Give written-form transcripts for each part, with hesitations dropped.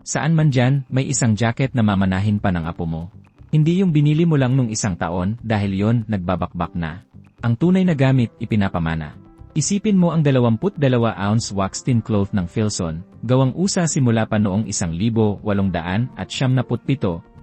Saan man dyan, may isang jacket na mamanahin pa ng apo mo. Hindi yung binili mo lang nung isang taon dahil yon nagbabakbak na. Ang tunay na gamit, ipinapamana. Isipin mo ang 22-ounce wax tin cloth ng Filson, gawang usa simula pa noong 1897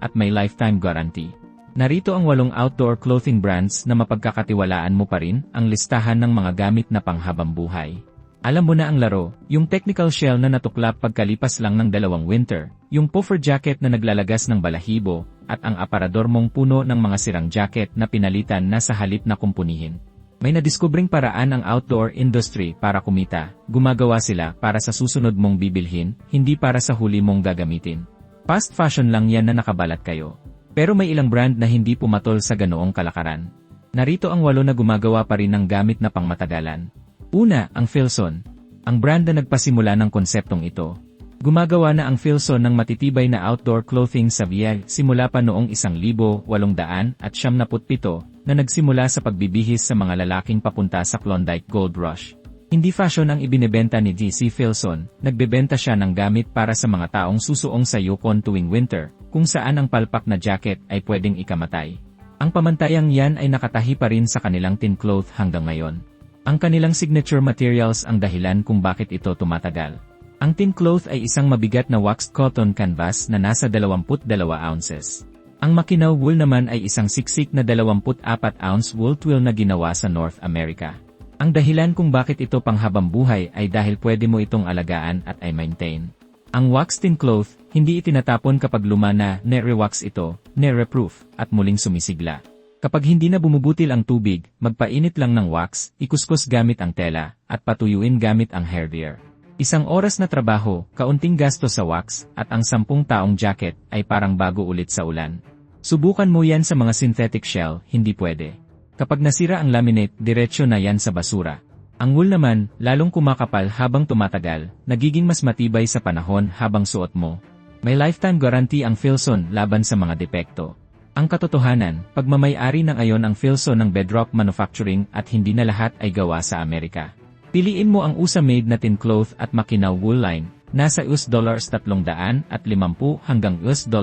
at may lifetime guarantee. Narito ang 8 outdoor clothing brands na mapagkakatiwalaan mo pa rin ang listahan ng mga gamit na panghabang buhay. Alam mo na ang laro, yung technical shell na natuklap pagkalipas lang ng 2 winter, yung puffer jacket na naglalagas ng balahibo, at ang aparador mong puno ng mga sirang jacket na pinalitan na sa halip na kumpunihin. May nadiskubring paraan ang outdoor industry para kumita, gumagawa sila para sa susunod mong bibilhin, hindi para sa huli mong gagamitin. Fast fashion lang yan na nakabalat kayo. Pero may ilang brand na hindi pumatol sa ganoong kalakaran. Narito ang 8 na gumagawa pa rin ng gamit na pangmatagalan. Una, ang Filson. Ang brand na nagpasimula ng konseptong ito. Gumagawa na ang Filson ng matitibay na outdoor clothing sa Viag simula pa noong 1897 na nagsimula sa pagbibihis sa mga lalaking papunta sa Klondike Gold Rush. Hindi fashion ang ibinebenta ni DC Filson, nagbebenta siya ng gamit para sa mga taong susuong sa Yukon tuwing winter, kung saan ang palpak na jacket ay pwedeng ikamatay. Ang pamantayang yan ay nakatahi pa rin sa kanilang tin cloth hanggang ngayon. Ang kanilang signature materials ang dahilan kung bakit ito tumatagal. Ang tin cloth ay isang mabigat na waxed cotton canvas na nasa 22 ounces. Ang Mackinaw wool naman ay isang siksik na 24-ounce wool twill na ginawa sa North America. Ang dahilan kung bakit ito panghabang buhay ay dahil pwede mo itong alagaan at ay maintain. Ang waxed tin cloth, hindi itinatapon kapag luma na, ne-rewax ito, ne-reproof, at muling sumisigla. Kapag hindi na bumubutil ang tubig, magpainit lang ng wax, ikuskus gamit ang tela, at patuyuin gamit ang hair dryer. Isang oras na trabaho, kaunting gasto sa wax, at ang 10 taong jacket ay parang bago ulit sa ulan. Subukan mo yan sa mga synthetic shell, hindi pwede. Kapag nasira ang laminate, diretsyo na yan sa basura. Ang wool naman, lalong kumakapal habang tumatagal, nagiging mas matibay sa panahon habang suot mo. May lifetime guarantee ang Filson laban sa mga depekto. Ang katotohanan, pagmamay-ari ng ayon ang Filson ng Bedrock Manufacturing at hindi na lahat ay gawa sa Amerika. Piliin mo ang USA-made na tin cloth at Mackinaw wool line, nasa $350 hanggang $600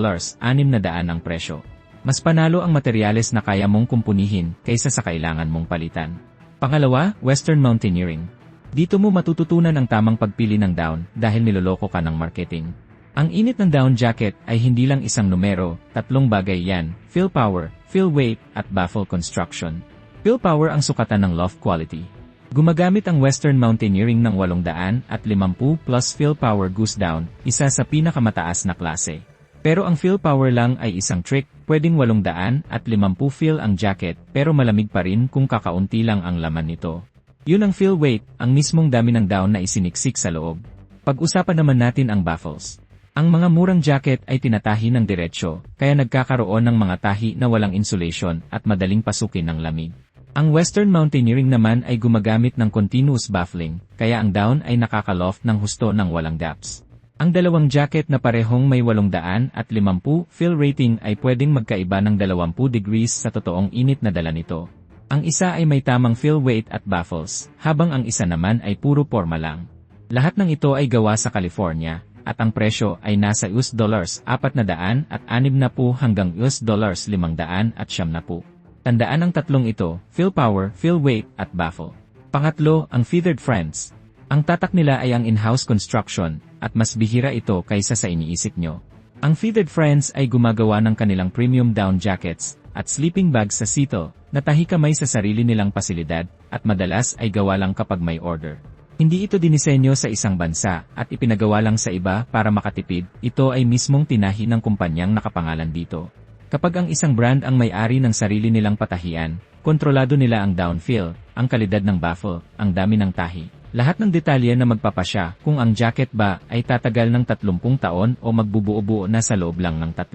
ang presyo. Mas panalo ang materyales na kaya mong kumpunihin kaysa sa kailangan mong palitan. Pangalawa, Western Mountaineering. Dito mo matututunan ang tamang pagpili ng down dahil niloloko ka ng marketing. Ang init ng down jacket ay hindi lang isang numero, 3 bagay yan, fill power, fill weight, at baffle construction. Fill power ang sukatan ng loft quality. Gumagamit ang Western Mountaineering ng 850 plus fill power goose down, isa sa pinakamataas na klase. Pero ang fill power lang ay isang trick, pwedeng 850 fill ang jacket pero malamig pa rin kung kakaunti lang ang laman nito. Yun ang fill weight, ang mismong dami ng down na isiniksik sa loob. Pag-usapan naman natin ang baffles. Ang mga murang jacket ay tinatahi ng diretsyo, kaya nagkakaroon ng mga tahi na walang insulation at madaling pasukin ng lamig. Ang Western Mountaineering naman ay gumagamit ng continuous baffling, kaya ang down ay nakakaloft ng husto ng walang gaps. Ang dalawang jacket na parehong may 850 fill rating ay pwedeng magkaiba ng 20 degrees sa totoong init na dala nito. Ang isa ay may tamang fill weight at baffles, habang ang isa naman ay puro porma lang. Lahat ng ito ay gawa sa California, at ang presyo ay nasa $460 hanggang $570. Tandaan ang tatlong ito, fill power, fill weight, at baffle. Pangatlo, ang Feathered Friends. Ang tatak nila ay ang in-house construction, at mas bihira ito kaysa sa iniisip nyo. Ang Feathered Friends ay gumagawa ng kanilang premium down jackets, at sleeping bags sa Seattle, na tahi kamay sa sarili nilang pasilidad, at madalas ay gawa lang kapag may order. Hindi ito dinisenyo sa isang bansa, at ipinagawa lang sa iba para makatipid, ito ay mismong tinahi ng kumpanyang nakapangalan dito. Kapag ang isang brand ang may-ari ng sarili nilang patahian, kontrolado nila ang downfill, ang kalidad ng baffle, ang dami ng tahi. Lahat ng detalye na magpapasya kung ang jacket ba ay tatagal ng 30 taon o magbubuo-buo na sa loob lang ng 3.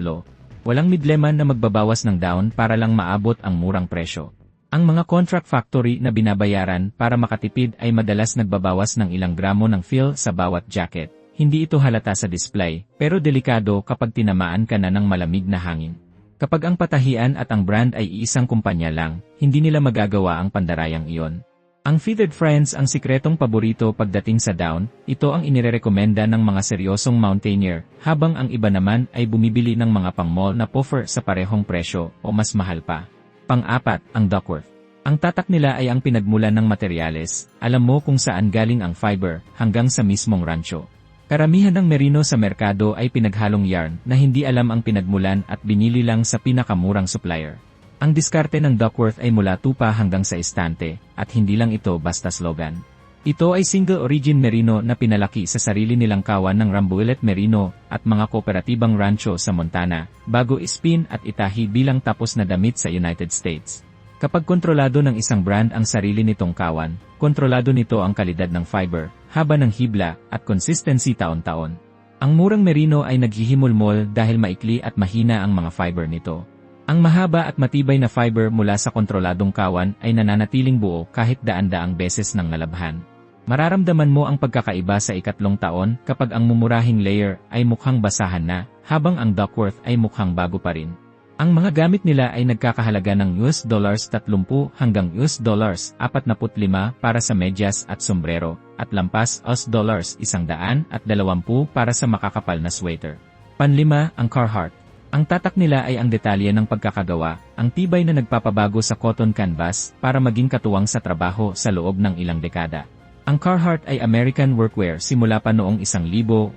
Walang midleman na magbabawas ng down para lang maabot ang murang presyo. Ang mga contract factory na binabayaran para makatipid ay madalas nagbabawas ng ilang gramo ng fill sa bawat jacket. Hindi ito halata sa display, pero delikado kapag tinamaan ka na ng malamig na hangin. Kapag ang patahian at ang brand ay iisang kumpanya lang, hindi nila magagawa ang pandarayang iyon. Ang Feathered Friends ang sikretong paborito pagdating sa down, ito ang inirekomenda ng mga seryosong mountaineer, habang ang iba naman ay bumibili ng mga pang-mall na puffer sa parehong presyo o mas mahal pa. Pang-apat, ang Duckworth. Ang tatak nila ay ang pinagmulan ng materyales, alam mo kung saan galing ang fiber, hanggang sa mismong rancho. Karamihan ng merino sa merkado ay pinaghalong yarn na hindi alam ang pinagmulan at binili lang sa pinakamurang supplier. Ang diskarte ng Duckworth ay mula tupa hanggang sa estante, at hindi lang ito basta slogan. Ito ay single origin merino na pinalaki sa sarili nilang kawan ng Rambuillet Merino at mga kooperatibang rancho sa Montana, bago ispin at itahi bilang tapos na damit sa United States. Kapag kontrolado ng isang brand ang sarili nitong kawan, kontrolado nito ang kalidad ng fiber, haba ng hibla, at consistency taon-taon. Ang murang merino ay naghihimulmol dahil maikli at mahina ang mga fiber nito. Ang mahaba at matibay na fiber mula sa kontroladong kawan ay nananatiling buo kahit daan-daang beses ng nalabhan. Mararamdaman mo ang pagkakaiba sa ikatlong taon kapag ang mumurahing layer ay mukhang basahan na, habang ang Duckworth ay mukhang bago pa rin. Ang mga gamit nila ay nagkakahalaga ng $30 hanggang $45 para sa medyas at sombrero, at lampas $120 para sa makakapal na sweater. Panlima, ang Carhartt. Ang tatak nila ay ang detalye ng pagkakagawa, ang tibay na nagpapabago sa cotton canvas para maging katuwang sa trabaho sa loob ng ilang dekada. Ang Carhartt ay American workwear simula pa noong 1889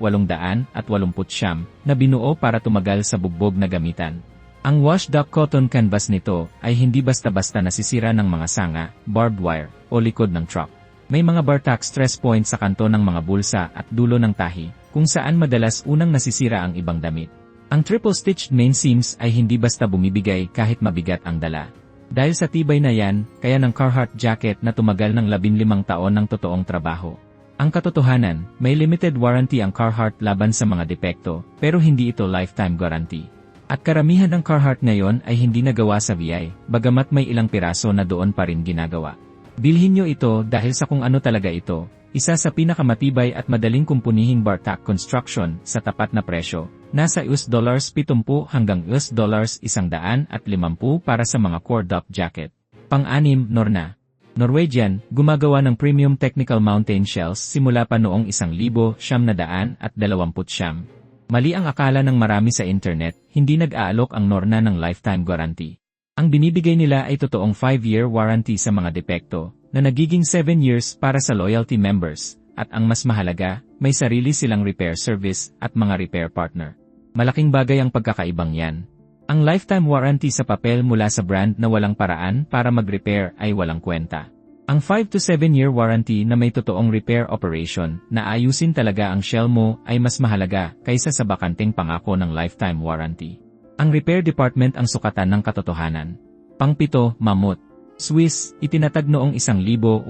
na binuo para tumagal sa bugbog na gamitan. Ang washed-up cotton canvas nito ay hindi basta-basta nasisira ng mga sanga, barbed wire, o likod ng truck. May mga bartak stress point sa kanto ng mga bulsa at dulo ng tahi, kung saan madalas unang nasisira ang ibang damit. Ang triple-stitched main seams ay hindi basta bumibigay kahit mabigat ang dala. Dahil sa tibay na yan, kaya ng Carhartt jacket na tumagal ng 15 taon ng totoong trabaho. Ang katotohanan, may limited warranty ang Carhartt laban sa mga depekto, pero hindi ito lifetime guarantee. At karamihan ng Carhartt ngayon ay hindi nagawa sa VI, bagamat may ilang piraso na doon pa rin ginagawa. Bilhin nyo ito dahil sa kung ano talaga ito, isa sa pinakamatibay at madaling kumpunihing bartak construction sa tapat na presyo. Nasa $70 hanggang $150 para sa mga core duck jacket. Pang-anim, Norna. Norwegian, gumagawa ng premium technical mountain shells simula pa noong 1929. Mali ang akala ng marami sa internet, hindi nag-aalok ang Norna ng lifetime guarantee. Ang binibigay nila ay totoong 5-year warranty sa mga depekto, na nagiging 7 years para sa loyalty members, at ang mas mahalaga, may sarili silang repair service at mga repair partner. Malaking bagay ang pagkakaibang yan. Ang lifetime warranty sa papel mula sa brand na walang paraan para mag-repair ay walang kwenta. Ang 5 to 7 year warranty na may totoong repair operation na ayusin talaga ang shell mo ay mas mahalaga kaysa sa bakanteng pangako ng lifetime warranty. Ang repair department ang sukatan ng katotohanan. Pang-7, Mammoth. Swiss, itinatag noong 1862,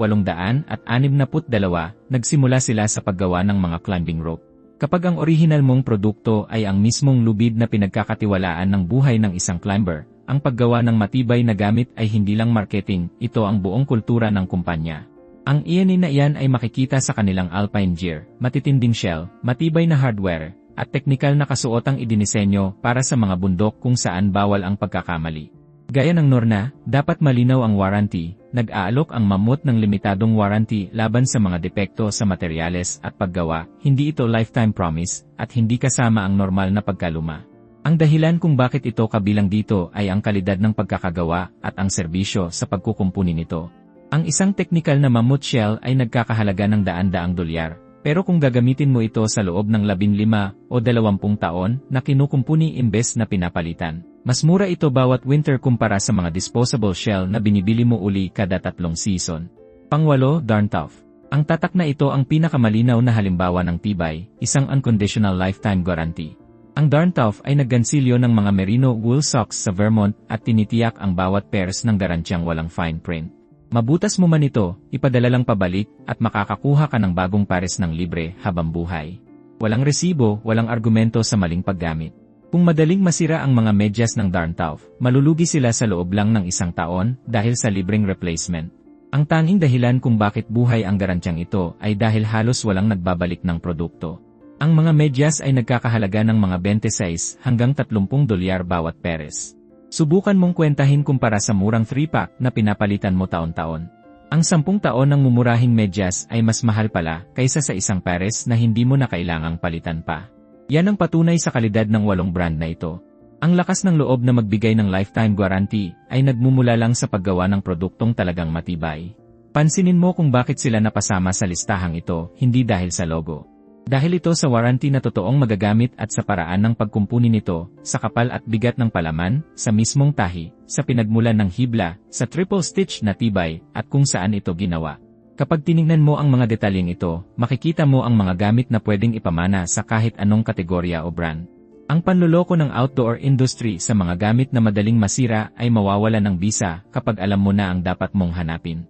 nagsimula sila sa paggawa ng mga climbing rope. Kapag ang orihinal mong produkto ay ang mismong lubid na pinagkakatiwalaan ng buhay ng isang climber, ang paggawa ng matibay na gamit ay hindi lang marketing, ito ang buong kultura ng kumpanya. Ang iyanin na iyan ay makikita sa kanilang alpine gear, matitinding shell, matibay na hardware, at teknikal na kasuotang idinisenyo para sa mga bundok kung saan bawal ang pagkakamali. Gaya ng Norna, dapat malinaw ang warranty, nag-aalok ang Mammoth ng limitadong warranty laban sa mga depekto sa materyales at paggawa, hindi ito lifetime promise, at hindi kasama ang normal na pagkaluma. Ang dahilan kung bakit ito kabilang dito ay ang kalidad ng pagkakagawa at ang serbisyo sa pagkukumpuni nito. Ang isang technical na Mammoth shell ay nagkakahalaga ng daan-daang dolyar, pero kung gagamitin mo ito sa loob ng 15 o 20 taon na kinukumpuni imbes na pinapalitan, mas mura ito bawat winter kumpara sa mga disposable shell na binibili mo uli kada 3 season. Pang-8, Darntough. Ang tatak na ito ang pinakamalinaw na halimbawa ng tibay, isang unconditional lifetime guarantee. Ang Darntough ay naggansilyo ng mga merino wool socks sa Vermont at tinitiyak ang bawat pairs ng garantyang walang fine print. Mabutas mo man ito, ipadala lang pabalik at makakakuha ka ng bagong pares ng libre habang buhay. Walang resibo, walang argumento sa maling paggamit. Kung madaling masira ang mga medyas ng Darntough, malulugi sila sa loob lang ng 1 taon dahil sa libreng replacement. Ang tanging dahilan kung bakit buhay ang garantyang ito ay dahil halos walang nagbabalik ng produkto. Ang mga medyas ay nagkakahalaga ng mga 26 hanggang $30 bawat pares. Subukan mong kwentahin kumpara sa murang 3-pack na pinapalitan mo taon-taon. Ang 10 taon ng mumurahing medyas ay mas mahal pala kaysa sa isang pares na hindi mo na kailangang palitan pa. Yan ang patunay sa kalidad ng 8 brand na ito. Ang lakas ng loob na magbigay ng lifetime guarantee ay nagmumula lang sa paggawa ng produktong talagang matibay. Pansinin mo kung bakit sila napasama sa listahang ito, hindi dahil sa logo. Dahil ito sa warranty na totoong magagamit at sa paraan ng pagkumpuni nito, sa kapal at bigat ng palaman, sa mismong tahi, sa pinagmulan ng hibla, sa triple stitch na tibay, at kung saan ito ginawa. Kapag tiningnan mo ang mga detalyeng ito, makikita mo ang mga gamit na pwedeng ipamana sa kahit anong kategorya o brand. Ang panloloko ng outdoor industry sa mga gamit na madaling masira ay mawawala ng bisa kapag alam mo na ang dapat mong hanapin.